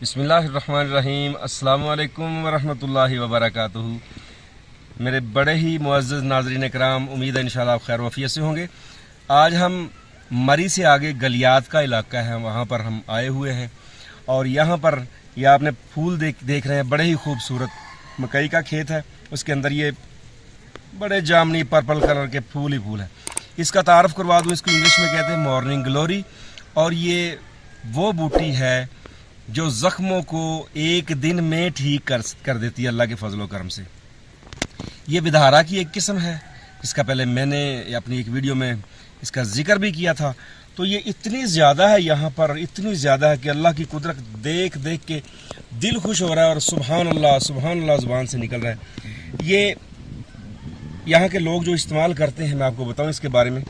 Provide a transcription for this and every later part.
बिस्मिल्लाहिर्रहमानिर्रहीम। अस्सलामु अलैकुम वरहमतुल्लाहि वबरकातुहू। मेरे बड़े ही मुअज़्ज़ज़ नाज़रीन कराम, उम्मीद है इंशाल्लाह आप खैर वफ़ियत से होंगे। आज हम मरी से आगे गलियात का इलाका है, वहाँ पर हम आए हुए हैं और यहाँ पर ये आपने फूल देख रहे हैं। बड़े ही खूबसूरत मकई का खेत है, उसके अंदर ये बड़े जामनी पर्पल कलर के फूल ही फूल हैं। इसका तारफ़ करवा दूँ, इसको इंग्लिश में कहते हैं मॉर्निंग ग्लोरी। और ये वो बूटी है जो ज़ख्मों को एक दिन में ठीक कर देती है अल्लाह के फजल व करम से। ये विधारा की एक किस्म है, इसका पहले मैंने अपनी एक वीडियो में इसका जिक्र भी किया था। तो ये इतनी ज़्यादा है यहाँ पर, इतनी ज़्यादा है कि अल्लाह की कुदरत देख देख के दिल खुश हो रहा है और सुबहान अल्लाह ज़ुबान से निकल रहा है। ये यहाँ के लोग जो इस्तेमाल करते हैं, मैं आपको बताऊँ इसके बारे में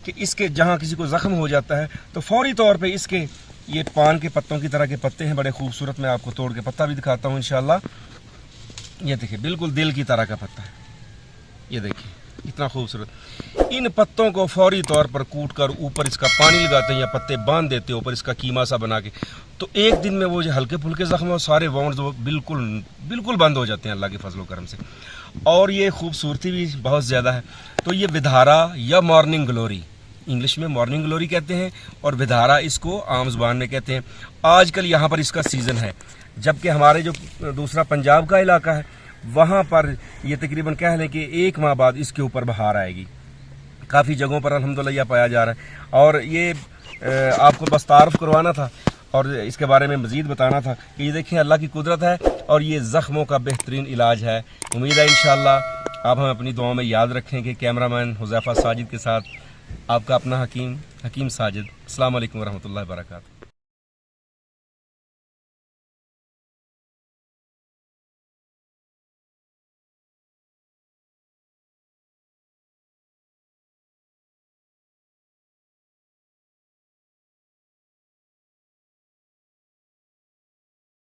कि इसके जहाँ किसी को ज़ख्म हो जाता है तो फौरी तौर पे इसके ये पान के पत्तों की तरह के पत्ते हैं, बड़े खूबसूरत। मैं आपको तोड़ के पत्ता भी दिखाता हूँ इंशाल्लाह। ये देखिए, बिल्कुल दिल की तरह का पत्ता है, ये देखिए इतना खूबसूरत। इन पत्तों को फौरी तौर पर कूट कर ऊपर इसका पानी लगाते हैं या पत्ते बांध देते हैं ऊपर इसका कीमा सा बना के, तो एक दिन में वो जो हल्के फुल्के ज़ख्म और सारे वाउंड्स वो बिल्कुल बंद हो जाते हैं अल्लाह के फजल करम से। और ये खूबसूरती भी बहुत ज़्यादा है। तो ये विधारा या मॉर्निंग ग्लोरी, इंग्लिश में मॉर्निंग ग्लोरी कहते हैं और विधारा इसको आम ज़ुबान में कहते हैं। आजकल यहाँ पर इसका सीज़न है, जबकि हमारे जो दूसरा पंजाब का इलाका है वहाँ पर ये तकरीबन कह लें कि 1 माह बाद इसके ऊपर बहार आएगी। काफ़ी जगहों पर अल्हम्दुलिल्लाह पाया जा रहा है। और ये आपको बस तारुफ करवाना था और इसके बारे में मज़ीद बताना था कि ये देखें अल्लाह की कुदरत है और ये ज़ख्मों का बेहतरीन इलाज है। उम्मीद है इंशाअल्लाह आप हमें अपनी दुआओं में याद रखेंगे। कैमरामैन हुज़ैफ़ा साजिद के साथ आपका अपना हकीम साजिद। अस्सलाम वालेकुम वरहमतुल्लाहि वबरकातुहू।